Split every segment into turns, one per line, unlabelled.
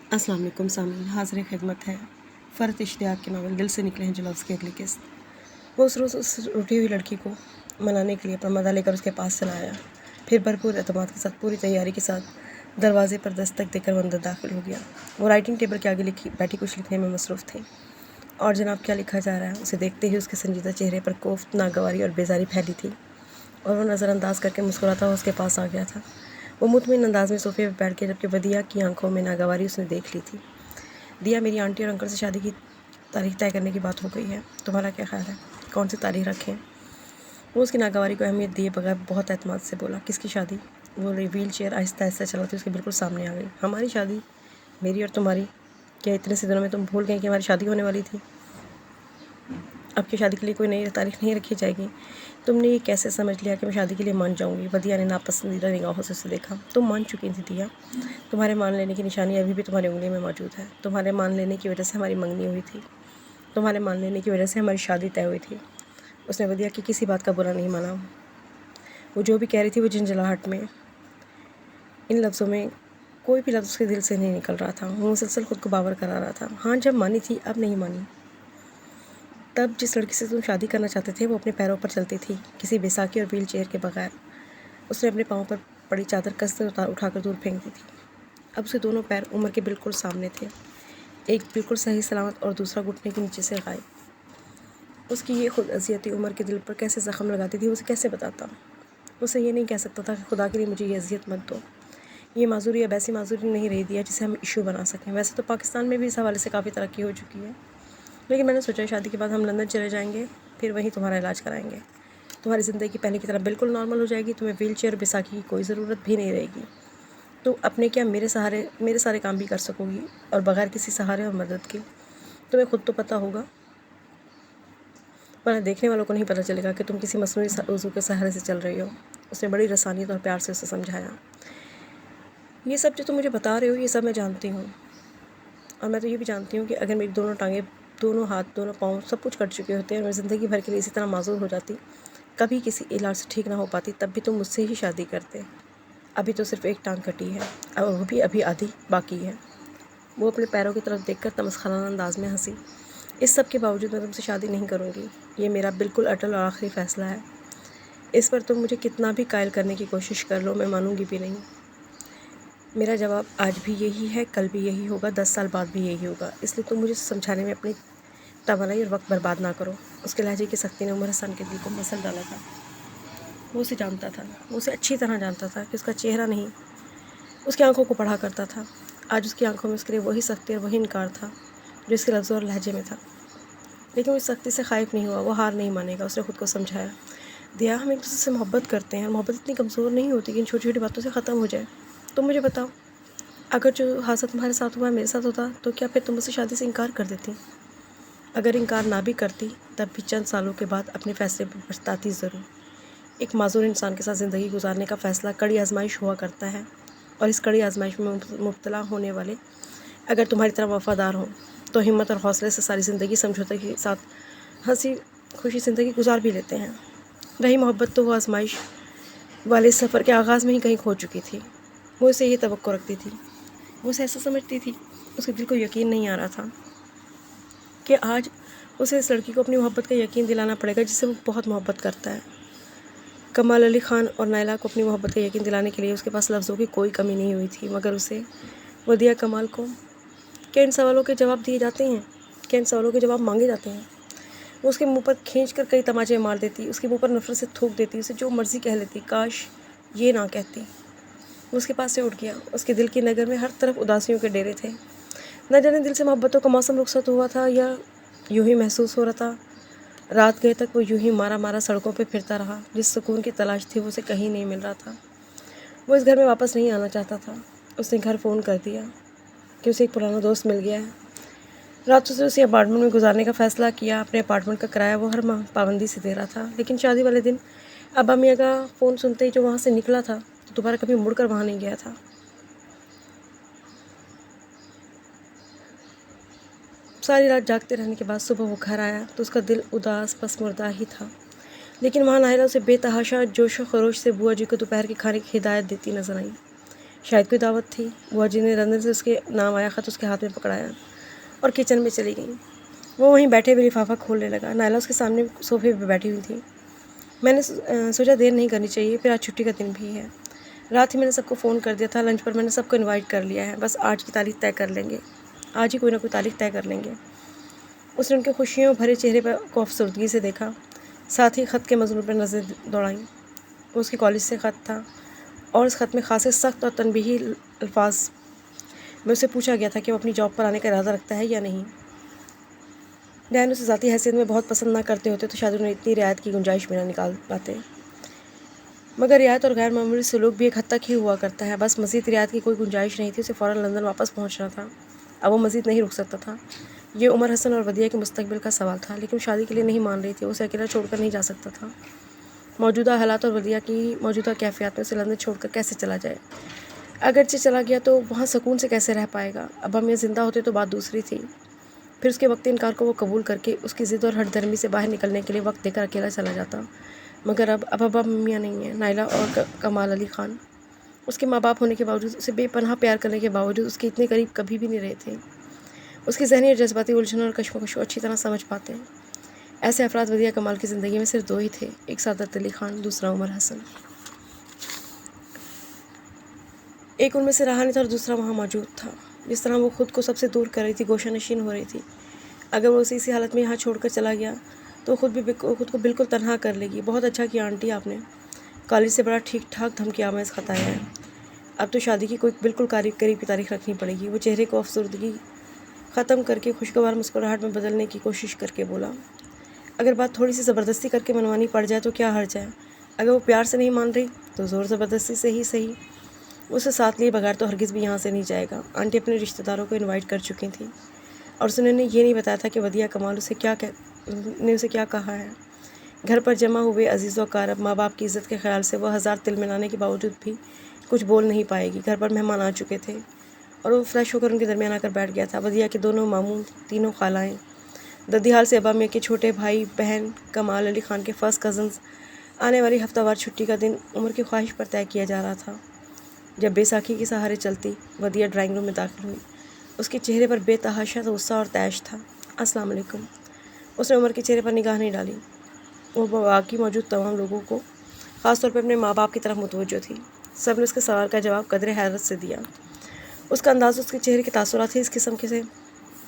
अस्सलाम वालेकुम सामीन, हाज़िर खिदमत है फ़रत इश्तियाक के नावल दिल से निकले हैं जो लफ्ज़ की अगली किस्त। वो उस रोज़ उस रूठी हुई लड़की को मनाने के लिए अपना मदा लेकर उसके पास चला आया। फिर भरपूर एतमाद के साथ, पूरी तैयारी के साथ दरवाजे पर दस्तक देकर वो अंदर दाखिल हो गया। वो राइटिंग टेबल के आगे बैठी कुछ लिखने में मसरूफ़ थी। और जनाब क्या लिखा जा रहा है, उसे देखते ही उसके संजीदा चेहरे पर कोफ्त, नागवारी और बेजारी फैली थी और वो नज़रअंदाज करके मुस्कुराता हुआ उसके पास आ गया था। वो मुतमिन अंदाज में सोफ़े पर बैठ गया, जबकि वदिया की आंखों में नागवारी उसने देख ली थी। दिया, मेरी आंटी और अंकल से शादी की तारीख तय करने की बात हो गई है, तुम्हारा क्या ख्याल है, कौन सी तारीख रखें? वो उसकी नागवारी को अहमियत दिए बगैर बहुत एतमाद से बोला, किसकी शादी? वो व्हील चेयर आहिस्ता आहिस्ता चलाती उसके बिल्कुल सामने आ गई। हमारी शादी, मेरी और तुम्हारी। क्या इतने से दिनों में तुम भूल गए कि हमारी शादी होने वाली थी? अब की शादी के लिए कोई नई तारीख नहीं रखी जाएगी। तुमने ये कैसे समझ लिया कि मैं शादी के लिए मान जाऊंगी? वदिया ने नापसंदीदा निगाहों से उसे देखा। तुम मान चुकी थी दिया, तुम्हारे मान लेने की निशानी अभी भी तुम्हारी उंगली में मौजूद है। तुम्हारे मान लेने की वजह से हमारी मंगनी हुई थी, तुम्हारे मान लेने की वजह से हमारी शादी तय हुई थी। उसने वदिया की किसी बात का बुरा नहीं माना। वो जो भी कह रही थी वो झंझलाहट में, इन लफ्ज़ों में कोई भी लफ्ज़ उसके दिल से नहीं निकल रहा था। वो मुसलसल खुद को बावर करा रहा था। हाँ, जब मानी थी, अब नहीं मानी। तब जिस लड़की से तुम शादी करना चाहते थे वो अपने पैरों पर चलती थी, किसी बेसाखी और व्हील चेयर के बगैर। उसने अपने पाँव पर पड़ी चादर कसकर उठाकर दूर फेंक दी थी। अब उसके दोनों पैर उम्र के बिल्कुल सामने थे, एक बिल्कुल सही सलामत और दूसरा घुटने के नीचे से गायब। उसकी ये खुद अजियती उम्र के दिल पर कैसे ज़ख्म लगाती थी, उसे कैसे बताता? उसे ये नहीं कह सकता था कि खुदा के लिए मुझे ये अजियत मत दो। ये माजूरी अब ऐसी माजूरी नहीं रही दिया जिसे हम इशू बना सकें। वैसे तो पाकिस्तान में भी इस हवाले से काफ़ी तरक्की हो चुकी है, लेकिन मैंने सोचा शादी के बाद हम लंदन चले जाएंगे, फिर वहीं तुम्हारा इलाज कराएंगे। तुम्हारी ज़िंदगी पहले की तरह बिल्कुल नॉर्मल हो जाएगी। तुम्हें व्हील चेयर और बैसाखी की कोई ज़रूरत भी नहीं रहेगी। तो अपने क्या मेरे सहारे मेरे सारे काम भी कर सकोगी, और बगैर किसी सहारे और मदद के। तुम्हें खुद तो पता होगा, वरना देखने वालों को नहीं पता चलेगा कि तुम किसी मसनूई उज़ू के सहारे से चल रही हो। उसने बड़ी रसानियत और प्यार से उसे समझाया। ये सब जो तुम मुझे बता रहे हो, ये सब मैं जानती हूँ, और मैं तो ये भी जानती हूँ कि अगर मेरी दोनों टांगें, दोनों हाथ, दोनों पाँव सब कुछ कट चुके होते हैं और मैं ज़िंदगी भर के लिए इसी तरह माजूर हो जाती, कभी किसी इलाज से ठीक ना हो पाती, तब भी तुम मुझसे ही शादी करते। अभी तो सिर्फ एक टांग कटी है और वो भी अभी आधी बाकी है। वो अपने पैरों की तरफ देखकर तमस्खराना अंदाज में हंसी। इस सब के बावजूद मैं तुमसे शादी नहीं करूँगी। ये मेरा बिल्कुल अटल और आखिरी फ़ैसला है। इस पर तुम मुझे कितना भी कायल करने की कोशिश कर लो, मैं मानूंगी भी नहीं। मेरा जवाब आज भी यही है, कल भी यही होगा, 10 साल बाद भी यही होगा। इसलिए तुम मुझे समझाने में अपनी तवानाई और वक्त बर्बाद ना करो। उसके लहजे की सख्ती ने उमर हसन के दिल को मसल डाला था। वो उसे जानता था, वो उसे अच्छी तरह जानता था कि उसका चेहरा नहीं, उसकी आंखों को पढ़ा करता था। आज उसकी आंखों में उसके लिए वही सख्ती और वही इनकार था जो इसके लफ्ज़ों और लहजे में था। लेकिन वो इस सख्ती से खाइफ नहीं हुआ, वो हार नहीं मानेगा। उसने खुद को समझाया, दिया, हम एक दूसरे से मोहब्बत करते हैं, और मोहब्बत इतनी कमज़ोर नहीं होती कि इन छोटी छोटी बातों से ख़त्म हो जाए। तुम मुझे बताओ, अगर जो हादसा तुम्हारे साथ हुआ मेरे साथ होता, तो क्या फिर तुम मुझसे शादी से इनकार कर देती? अगर इनकार ना भी करती, तब भी चंद सालों के बाद अपने फ़ैसले पर पछताती ज़रूर। एक माज़ूर इंसान के साथ ज़िंदगी गुजारने का फ़ैसला कड़ी आजमाइश हुआ करता है, और इस कड़ी आजमाइश में मुब्तला होने वाले अगर तुम्हारी तरह वफ़ादार हों, तो हिम्मत और हौसले से सारी ज़िंदगी समझौते के साथ हंसी खुशी ज़िंदगी गुजार भी लेते हैं। रही मोहब्बत, तो वो आजमाइश वाले सफ़र के आगाज़ में ही कहीं खो चुकी थी। वो उसे ये तवक्को रखती थी, वो उसे ऐसा समझती थी। उसके दिल को यकीन नहीं आ रहा था कि आज उसे इस लड़की को अपनी मोहब्बत का यकीन दिलाना पड़ेगा जिससे वो बहुत मोहब्बत करता है। कमाल अली ख़ान और नायला को अपनी मोहब्बत का यकीन दिलाने के लिए उसके पास लफ्ज़ों की कोई कमी नहीं हुई थी, मगर उसे, वदिया कमाल को, क्या इन सवालों के जवाब दिए जाते हैं? क्या इन सवालों के जवाब मांगे जाते हैं? वो उसके मुंह पर खींच कर कई तमाचे मार देती, उसके मुंह पर नफरत से थूक देती, उसे जो मर्ज़ी कह लेती, काश ये ना कहती। वो उसके पास से उठ गया। उसके दिल की नगर में हर तरफ उदासियों के डेरे थे। न जाने दिल से मोहब्बतों का मौसम रुखसत हुआ था या यूं ही महसूस हो रहा था। रात गए तक वो यूं ही मारा मारा सड़कों पे फिरता रहा। जिस सुकून की तलाश थी वो उसे कहीं नहीं मिल रहा था। वो इस घर में वापस नहीं आना चाहता था। उसने घर फ़ोन कर दिया कि उसे एक पुराना दोस्त मिल गया है। रात से उसी अपार्टमेंट में गुजारने का फ़ैसला किया। अपने अपार्टमेंट का किराया वो हर माह पाबंदी से दे रहा था, लेकिन शादी वाले दिन अब्बा मियाँ का फ़ोन सुनते ही जो वहाँ से निकला था, तो दोबारा कभी मुड़कर वहाँ नहीं गया था। सारी रात जागते रहने के बाद सुबह वो घर आया तो उसका दिल उदास पसमुर्दा ही था। लेकिन वहाँ नाहिला उसे बेतहाशा जोश व खरोश से बुआ जी को दोपहर के खाने की हिदायत देती नजर आई। शायद कोई दावत थी। बुआ जी ने अंदर से उसके नाम आया ख़त उसके हाथ में पकड़ाया और किचन में चली गई। वो वहीं बैठे हुए लिफाफा खोलने लगा। नायला उसके सामने सोफे पे बैठी हुई थी। मैंने सोचा देर नहीं करनी चाहिए, फिर आज छुट्टी का दिन भी है। रात ही मैंने सबको फ़ोन कर दिया था, लंच पर मैंने सबको इनवाइट कर लिया है, बस आज की तारीख तय कर लेंगे। आज ही कोई ना कोई तारीख तय कर लेंगे। उसने उनके खुशियों भरे चेहरे पर को अफसरदगी से देखा, साथ ही ख़त के मज़मून पर नज़र दौड़ाई। वो उसके कॉलेज से ख़त था और उस ख़त में खासे सख्त और तनबीही अल्फाज में उससे पूछा गया था कि वो अपनी जॉब पर आने का इरादा रखता है या नहीं। डैन उसे ज़ाती हैसियत में बहुत पसंद ना करते होते तो शायद उन्हें इतनी रियायत की गुंजाइश भी ना निकाल पाते, मगर रियायत और गैर मामूली सलूक भी एक हद तक ही हुआ करता है। बस मज़ीद रियायत की कोई गुंजाइश नहीं थी। उसे फ़ौरन लंदन वापस पहुंचना था। अब वो मज़ीद नहीं रुक सकता था। ये उमर हसन और वदिया के मुस्तकबिल का सवाल था, लेकिन शादी के लिए नहीं मान रही थी। उसे अकेला छोड़कर नहीं जा सकता था। मौजूदा हालात और वदिया की मौजूदा कैफियत में उसे लंदन छोड़कर कैसे चला जाए। अगरचे चला गया तो वहाँ सुकून से कैसे रह पाएगा। अब हम ये ज़िंदा होते तो बात दूसरी थी। फिर उसके वक्त इनकार को वो कबूल करके उसकी ज़िद और हठधर्मी से बाहर निकलने के लिए वक्त देकर अकेला चला जाता। मगर अब मियाँ नहीं है। नायला और कमाल अली ख़ान उसके माँ बाप होने के बावजूद, उसे बेपनाह प्यार करने के बावजूद उसके इतने करीब कभी भी नहीं रहे थे। उसकी ज़हनी और जज्बाती उलझनों और कश्मकश को अच्छी तरह समझ पाते हैं। ऐसे अफराद वदिया कमाल की ज़िंदगी में सिर्फ दो ही थे, एक सादत अली ख़ान, दूसरा उमर हसन। एक उनमें से रहा नहीं था और दूसरा वहाँ मौजूद था। जिस तरह वो खुद को सबसे दूर कर रही थी, गोशा नशीन हो रही थी, अगर वो उसे इसी हालत में यहाँ छोड़कर चला गया तो खुद को बिल्कुल तनहा कर लेगी। बहुत अच्छा किया आंटी आपने, कॉलेज से बड़ा ठीक ठाक धमकियामेज़ ख़त आया है। अब तो शादी की कोई बिल्कुल करीब की तारीख रखनी पड़ेगी। वो चेहरे को अफसरदगी ख़त्म करके खुशगवार मुस्कुराहट में बदलने की कोशिश करके बोला, अगर बात थोड़ी सी ज़बरदस्ती करके मनवानी पड़ जाए तो क्या हर्ज है। अगर वो प्यार से नहीं मान रही तो ज़ोर ज़बरदस्ती से ही सही, उसे साथ लिए बगैर तो हरगिज़ भी यहाँ से नहीं जाएगा। आंटी अपने रिश्तेदारों को इनवाइट कर चुकी थी और उसने ये नहीं बताया था कि वदिया कमाल उसे क्या कहा है। घर पर जमा हुए अजीज़ व कारब माँ बाप की इज़्ज़त के ख्याल से वह हज़ार तिल मिलाने के बावजूद भी कुछ बोल नहीं पाएगी। घर पर मेहमान आ चुके थे और वो फ्रेश होकर उनके दरमियान आकर बैठ गया था। वदिया के दोनों मामू, तीनों खालाएँ, ददीहाल से अब्बा मियाँ के छोटे भाई बहन, कमाल अली ख़ान के फर्स्ट कज़न्स, आने वाली हफ्तावार छुट्टी का दिन उमर की ख्वाहिश पर तय किया जा रहा था। जब बेसाखी के सहारे चलती वदिया ड्राइंग रूम में दाखिल हुई, उसके चेहरे पर बेतहाशा गुस्सा और तैश था। अस्सलाम वालेकुम। उसने उमर के चेहरे पर निगाह नहीं डाली। वो बाकी मौजूद तमाम लोगों को, ख़ासतौर पर अपने माँ बाप की तरफ मुतवज्जो थी। सब ने उसके सवाल का जवाब कदरे हैरत से दिया। उसका अंदाज़ उसके चेहरे के तासुरात ही इस किस्म के से,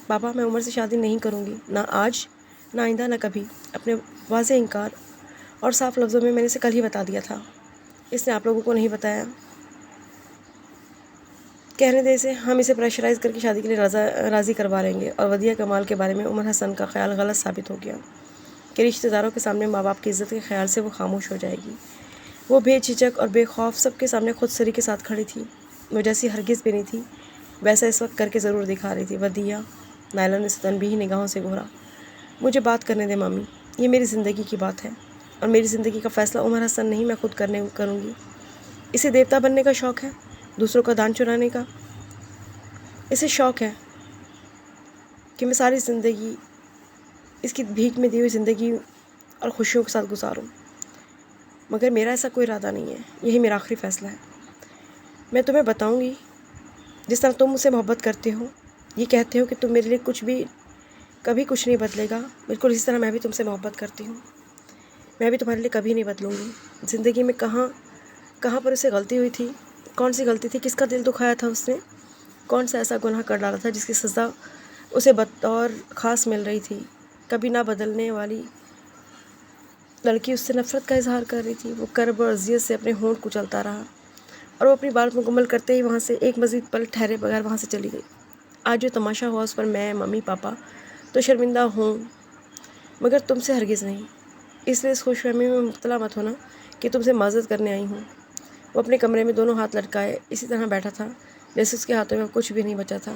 पापा मैं उमर से शादी नहीं करूँगी, ना आज, ना आइंदा, ना कभी। अपने वाज़ेह इनकार और साफ लफ्ज़ों में मैंने इसे कल ही बता दिया था। इसने आप लोगों को नहीं बताया। कहने दे इसे, हम इसे प्रेशराइज़ करके शादी के लिए राज़ी करवा लेंगे। और वदिया कमाल के बारे में उमर हसन का ख्याल गलत साबित हो गया कि रिश्तेदारों के सामने माँ बाप की इज़्ज़त के ख्याल से वो खामोश हो जाएगी। वो बेझिझक और बेखौफ सबके सामने खुद सरी के साथ खड़ी थी। वो जैसी हरगिज़ भी नहीं थी वैसा इस वक्त करके ज़रूर दिखा रही थी। वदिया, नायला ने तनबीही निगाहों से घूरा। मुझे बात करने दे मामी, ये मेरी ज़िंदगी की बात है और मेरी ज़िंदगी का फ़ैसला उमर हसन नहीं, मैं खुद करूँगी। इसे देवता बनने का शौक़ है, दूसरों का दान चुराने का। इसे शौक़ है कि मैं सारी ज़िंदगी इसकी भीख में दी हुई ज़िंदगी और खुशियों के साथ गुजारूं, मगर मेरा ऐसा कोई इरादा नहीं है। यही मेरा आखिरी फ़ैसला है। मैं तुम्हें बताऊंगी, जिस तरह तुम मुझसे मोहब्बत करते हो, ये कहते हो कि तुम मेरे लिए कभी कुछ नहीं बदलेगा, बिल्कुल इसी तरह मैं भी तुमसे मोहब्बत करती हूँ। मैं भी तुम्हारे लिए कभी नहीं बदलूँगी। ज़िंदगी में कहाँ पर उसे गलती हुई थी, कौन सी गलती थी, किसका दिल दुखाया था उसने, कौन सा ऐसा गुनाह कर डाला था जिसकी सज़ा उसे बतौर ख़ास मिल रही थी। कभी ना बदलने वाली लड़की उससे नफ़रत का इजहार कर रही थी। वो कर्ब और अज़ियत से अपने होंठ कुचलता रहा और वो अपनी बात मुकम्मल करते ही वहाँ से एक मज़ीद पल ठहरे बगैर वहाँ से चली गई। आज जो तमाशा हुआ उस पर मैं, मम्मी, पापा तो शर्मिंदा हूँ, मगर तुमसे हरगिज़ नहीं। इसलिए इस खुशफहमी में मुब्तला मत होना कि तुमसे माज़रत करने आई हूँ। वो अपने कमरे में दोनों हाथ लटकाए इसी तरह बैठा था जैसे उसके हाथों में कुछ भी नहीं बचा था।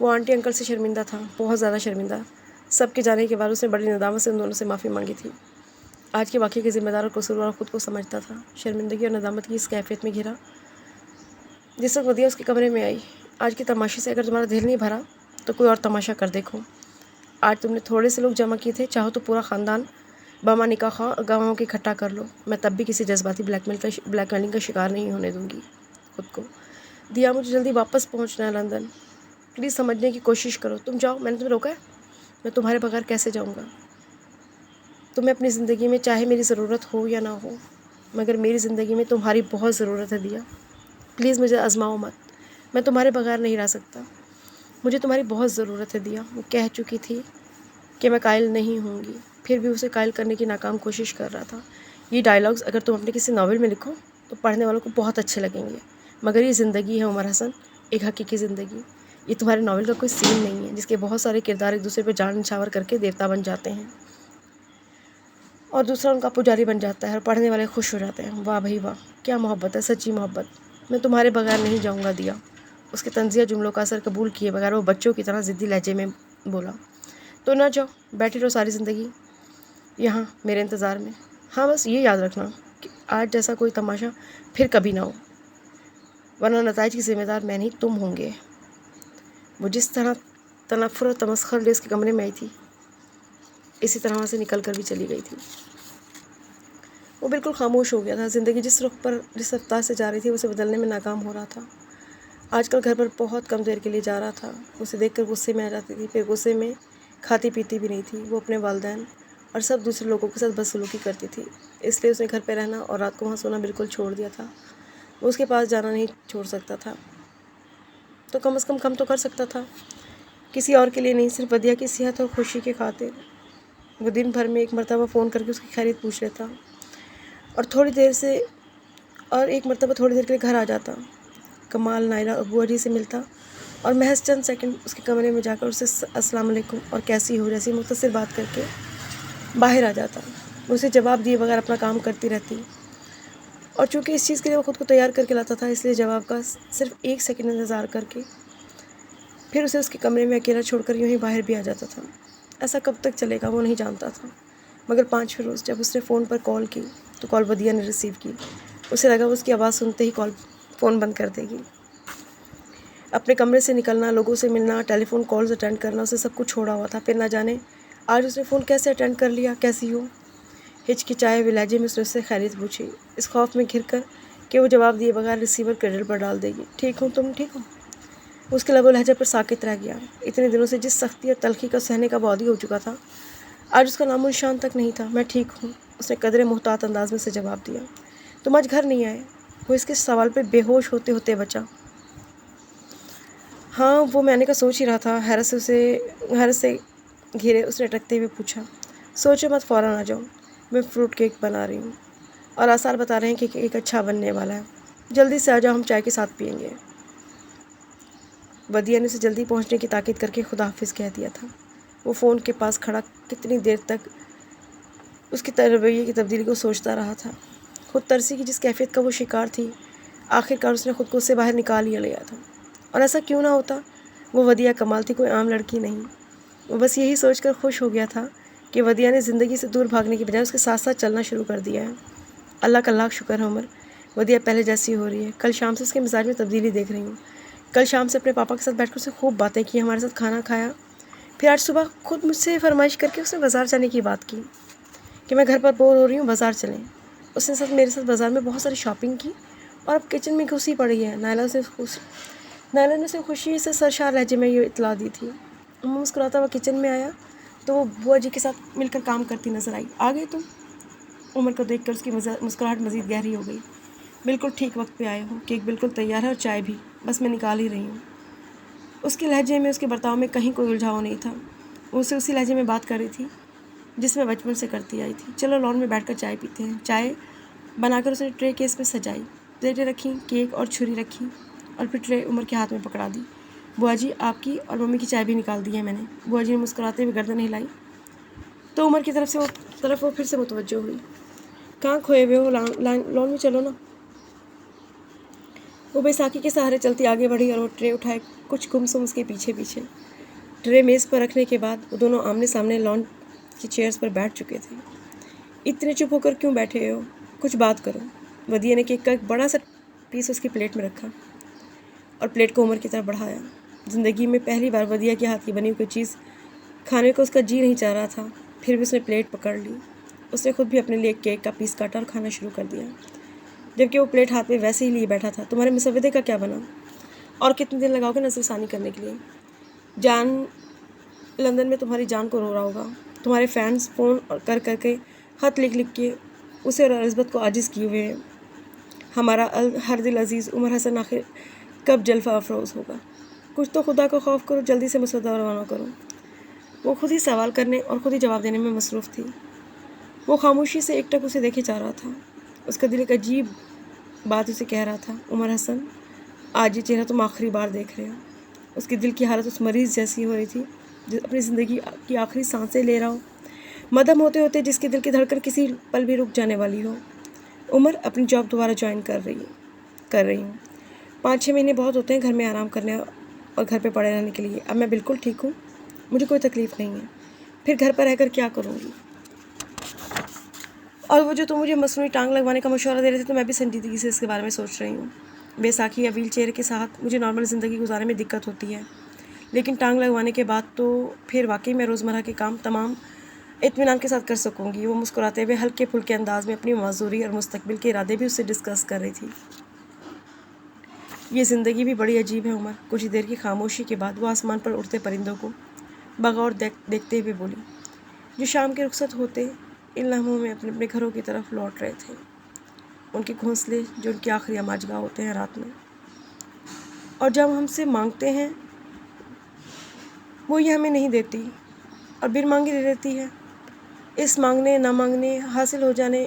वो आंटी अंकल से शर्मिंदा था, बहुत ज़्यादा शर्मिंदा। सबके जाने के बाद उसने बड़ी नदामत से उन दोनों से माफ़ी मांगी थी। आज के वाक़े के ज़िम्मेदार और कसूरवार खुद को समझता था। शर्मिंदगी और नदामत की इस कैफियत में घिरा जिस वक्त वदिया उसके कमरे में आई। आज के तमाशे से अगर तुम्हारा दिल नहीं भरा तो कोई और तमाशा कर देखो। आज तुमने थोड़े से लोग जमा किए थे, चाहो तो पूरा ख़ानदान बमा निकाह गवाहों की इकट्ठा कर लो। मैं तब भी किसी जज्बाती ब्लैकमेलिंग का शिकार नहीं होने दूंगी खुद को। दिया मुझे जल्दी वापस पहुंचना है लंदन, प्लीज़ समझने की कोशिश करो। तुम जाओ, मैंने तुम्हें रोका है? मैं तुम्हारे बगैर कैसे जाऊंगा? तुम्हें अपनी ज़िंदगी में चाहे मेरी ज़रूरत हो या ना हो, मगर मेरी ज़िंदगी में तुम्हारी बहुत ज़रूरत है दिया। प्लीज़ मुझे आजमाओ मत, मैं तुम्हारे बगैर नहीं रह सकता। मुझे तुम्हारी बहुत ज़रूरत है दिया। वो कह चुकी थी कि मैं कायल नहीं होंगी, फिर भी उसे कायल करने की नाकाम कोशिश कर रहा था। ये डायलॉग्स अगर तुम अपने किसी नावल में लिखो तो पढ़ने वालों को बहुत अच्छे लगेंगे, मगर ये ज़िंदगी है उमर हसन, एक हकीकी ज़िंदगी। ये तुम्हारे नावल का कोई सीन नहीं है जिसके बहुत सारे किरदार एक दूसरे पर जान निछावर करके देवता बन जाते हैं और दूसरा उनका पुजारी बन जाता है और पढ़ने वाले खुश हो जाते हैं। वाह भाई वाह, क्या मोहब्बत है, सच्ची मोहब्बत। मैं तुम्हारे बगैर नहीं जाऊंगा दिया। उसके तंज़िया जुमलों का असर कबूल किए बगैर वो बच्चों की तरह ज़िद्दी लहजे में बोला, तो ना जाओ, बैठे रहो सारी ज़िंदगी यहाँ मेरे इंतज़ार में। हाँ, बस ये याद रखना कि आज जैसा कोई तमाशा फिर कभी ना हो, वरना नताइज की ज़िम्मेदार मैं नहीं तुम होंगे। वो जिस तरह तनफ़ुर और तमस्खर ले उसके कमरे में आई थी, इसी तरह वहाँ से निकल कर भी चली गई थी। वो बिल्कुल खामोश हो गया था। ज़िंदगी जिस रुख पर, जिस रफ्तार से जा रही थी, उसे बदलने में नाकाम हो रहा था। आजकल घर पर बहुत कम देर के लिए जा रहा था। उसे देखकर गुस्से में आ जाती थी, फिर गुस्से में खाती पीती भी नहीं थी। वो अपने वालिदैन और सब दूसरे लोगों के साथ बदसलूकी करती थी, इसलिए उसने घर पर रहना और रात को वहाँ सोना बिल्कुल छोड़ दिया था। वो उसके पास जाना नहीं छोड़ सकता था, तो कम से कम तो कर सकता था, किसी और के लिए नहीं, सिर्फ वदिया की सेहत और खुशी के खातिर। वो दिन भर में एक मरतबा फ़ोन करके उसकी खैरियत पूछ लेता और एक मरतबा थोड़ी देर के लिए घर आ जाता। कमाल, नायला और बुआ जी से मिलता और महज चंद सेकंड उसके कमरे में जाकर उससे अस्सलाम वालेकुम और कैसी हो जैसी मुख्तसर बात करके बाहर आ जाता। वो उसे जवाब दिए बगैर अपना काम करती रहती और चूँकि इस चीज़ के लिए वो खुद को तैयार करके लाता था, इसलिए जवाब का सिर्फ 1 सेकंड इंतज़ार करके फिर उसे उसके कमरे में अकेला छोड़कर यूँ ही बाहर भी आ जाता था। ऐसा कब तक चलेगा वो नहीं जानता था, मगर 5वें रोज़ जब उसने फ़ोन पर कॉल की तो कॉल वदिया ने रिसीव की। उसे लगा वो उसकी आवाज़ सुनते ही फ़ोन बंद कर देगी। अपने कमरे से निकलना, लोगों से मिलना, टेलीफोन कॉल्स अटेंड करना, उसे सब कुछ छोड़ा हुआ था। फिर ना जाने आज उसने फ़ोन कैसे अटेंड कर लिया, कैसी हो। हिचकिचाए हुए लहजे में उसने उससे खैरियत पूछी, इस खौफ में घिर कर कि वो जवाब दिए बगैर रिसीवर क्रेडिट पर डाल देगी। ठीक हूँ, तुम ठीक हो? उसके लबो लहजे पर साकित रह गया। इतने दिनों से जिस सख्ती और तलखी का सहने का बादी हो चुका था, आज उसका नामो निशान तक नहीं था। मैं ठीक हूँ, उसने कदरे मुहतात अंदाज में से जवाब दिया। तुम आज घर नहीं आए? वो इसके सवाल पे बेहोश होते होते बचा। हाँ, वो मैंने का सोच ही रहा था। हैरत से घिरे उसने अटकते हुए पूछा। सोचो मत, फ़ौरन आ जाओ, मैं फ्रूट केक बना रही हूँ और आसार बता रहे हैं कि केक अच्छा बनने वाला है। जल्दी से आ जाओ, हम चाय के साथ पियेंगे। वदिया ने उसे जल्दी पहुँचने की ताकीद करके खुदा हाफिज़ कह दिया था। वो फ़ोन के पास खड़ा कितनी देर तक उसकी रवैये की तब्दीली को सोचता रहा था। खुद तरसी की जिस कैफियत का वो शिकार थी, आखिरकार उसने खुद को उससे बाहर निकाल ही लिया था। और ऐसा क्यों ना होता, वो वदिया कमाल थी, कोई आम लड़की नहीं। वो बस यही सोचकर खुश हो गया था कि वदिया ने ज़िंदगी से दूर भागने की बजाय उसके साथ साथ चलना शुरू कर दिया है। अल्लाह का लाख शुक्र है उमर, वदिया पहले जैसी हो रही है। कल शाम से उसके मिजाज में तब्दीली देख रही हूँ। कल शाम से अपने पापा के साथ बैठकर उसने खूब बातें की, हमारे साथ खाना खाया। फिर आज सुबह खुद मुझसे फरमाइश करके उसने बाज़ार जाने की बात की कि मैं घर पर बोर हो रही हूँ, बाज़ार चलें। उसने मेरे साथ बाज़ार में बहुत सारी शॉपिंग की और अब किचन में घुसी पड़ी है। नायला ने उसे खुशी से सरशार लहजे में ये इतला दी थी। मुस्कुराता हुआ किचन में आया तो वो बुआ जी के साथ मिलकर काम करती नजर आई। आ गए तुम? उमर को देखकर उसकी मुस्कुराहट मज़ीद गहरी हो गई। बिल्कुल ठीक वक्त पे आए हो, केक बिल्कुल तैयार है और चाय भी, बस मैं निकाल ही रही हूँ। उसके लहजे में, उसके बर्ताव में कहीं कोई उलझाव नहीं था। उससे उसी लहजे में बात कर रही थी जिसमें बचपन से करती आई थी। चलो लॉन में बैठकर चाय पीते हैं। चाय बनाकर उसने ट्रे केस में सजाई, प्लेटें रखी, केक और छुरी रखी और फिर ट्रे उमर के हाथ में पकड़ा दी। बुआ जी, आपकी और मम्मी की चाय भी निकाल दी है मैंने। बुआ जी ने मुस्कुराते हुए गर्दन हिलाई तो उमर की तरफ वो फिर से मुतवज्जो हुई। कहाँ खोए हुए हो? लॉन में चलो ना। वो बैसाखी के सहारे चलती आगे बढ़ी और वो ट्रे उठाए कुछ गुमसुम उसके पीछे पीछे। ट्रे मेज़ पर रखने के बाद वो दोनों आमने सामने लॉन की चेयर्स पर बैठ चुके थे। इतने चुप होकर क्यों बैठे हो? कुछ बात करो। वदिया ने केक का एक बड़ा सा पीस उसकी प्लेट में रखा और प्लेट को उमर की तरफ बढ़ाया। ज़िंदगी में पहली बार वदिया के हाथ की बनी हुई चीज़ खाने को उसका जी नहीं चाह रहा था, फिर भी उसने प्लेट पकड़ ली। उसने खुद भी अपने लिए केक का पीस काटा और खाना शुरू कर दिया, जबकि वो प्लेट हाथ में वैसे ही लिए बैठा था। तुम्हारे मुसव्वदे का क्या बना? اور کتنے دن لگاؤ گے نظر ثانی کرنے کے لیے؟ جان لندن میں تمہاری جان کو رو رہا ہوگا، تمہارے فینس فون کر کر کے خط لکھ لکھ کے اسے اور الزبت کو عاجز کیے ہوئے ہیں۔ ہمارا ہر دل عزیز عمر حسن آخر کب جلفہ افروز ہوگا؟ کچھ تو خدا کا خوف کرو، جلدی سے مسودہ روانہ کرو۔ وہ خود ہی سوال کرنے اور خود ہی جواب دینے میں مصروف تھی۔ وہ خاموشی سے ایک ٹک اسے دیکھے جا رہا تھا۔ اس کا دل ایک عجیب بات اسے کہہ رہا تھا، عمر حسن آج یہ چہرہ تم آخری بار دیکھ رہے ہو۔ اس کی دل کی حالت اس مریض جیسی ہو رہی تھی جو اپنی زندگی کی آخری سانسیں لے رہا ہو، مدھم ہوتے ہوتے جس کے دل کی دھڑکن کسی پل بھی رک جانے والی ہو۔ عمر اپنی جاب دوبارہ جوائن کر رہی ہوں۔ 5-6 مہینے بہت ہوتے ہیں گھر میں آرام کرنے اور گھر پہ پڑے رہنے کے لیے۔ اب میں بالکل ٹھیک ہوں، مجھے کوئی تکلیف نہیں ہے، پھر گھر پر رہ کر کیا کروں گی؟ اور وہ جو تم مجھے مصنوعی ٹانگ لگوانے کا مشورہ دے رہے تھے تو میں بھی سنجیدگی سے اس کے بارے میں سوچ رہی ہوں۔ بیساکھی یا ویل چیئر کے ساتھ مجھے نارمل زندگی گزارنے میں دقت ہوتی ہے، لیکن ٹانگ لگوانے کے بعد تو پھر واقعی میں روزمرہ کے کام تمام اطمینان کے ساتھ کر سکوں گی۔ وہ مسکراتے ہوئے ہلکے پھلکے انداز میں اپنی معذوری اور مستقبل کے ارادے بھی اس سے ڈسکس کر رہی تھی۔ یہ زندگی بھی بڑی عجیب ہے عمر۔ کچھ دیر کی خاموشی کے بعد وہ آسمان پر اڑتے پرندوں کو بغور دیکھتے ہوئے بولی، جو شام کے رخصت ہوتے ان لمحوں میں اپنے اپنے گھروں کی طرف لوٹ رہے تھے۔ ان کے گھونسلے جو ان کی آخری آماجگاہ ہوتے ہیں رات میں، اور جب ہم سے مانگتے ہیں وہ یہ ہمیں نہیں دیتی اور بن مانگے دے دیتی ہے۔ اس مانگنے نہ مانگنے، حاصل ہو جانے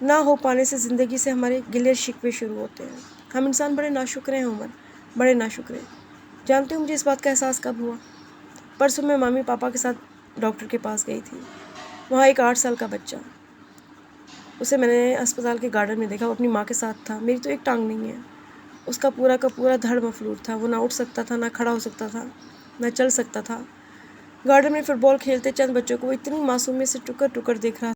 نہ ہو پانے سے زندگی سے ہمارے گلے شکوے شروع ہوتے ہیں۔ ہم انسان بڑے ناشکرے ہیں عمر، بڑے ناشکرے۔ جانتے ہو مجھے اس بات کا احساس کب ہوا؟ پرسوں میں مامی پاپا کے ساتھ ڈاکٹر کے پاس گئی تھی۔ وہاں ایک 8 سال کا بچہ، اسے میں نے اسپتال کے گارڈن میں دیکھا، وہ اپنی ماں کے ساتھ تھا۔ میری تو ایک ٹانگ نہیں ہے۔ اس کا پورا دھڑ مفلوج تھا، وہ نہ اٹھ سکتا تھا، نہ کھڑا ہو سکتا تھا، نہ چل سکتا تھا۔ گارڈن میں فٹ بال کھیلتے چند بچوں کو وہ اتنی معصومیت سے ٹکر ٹکر دیکھ رہا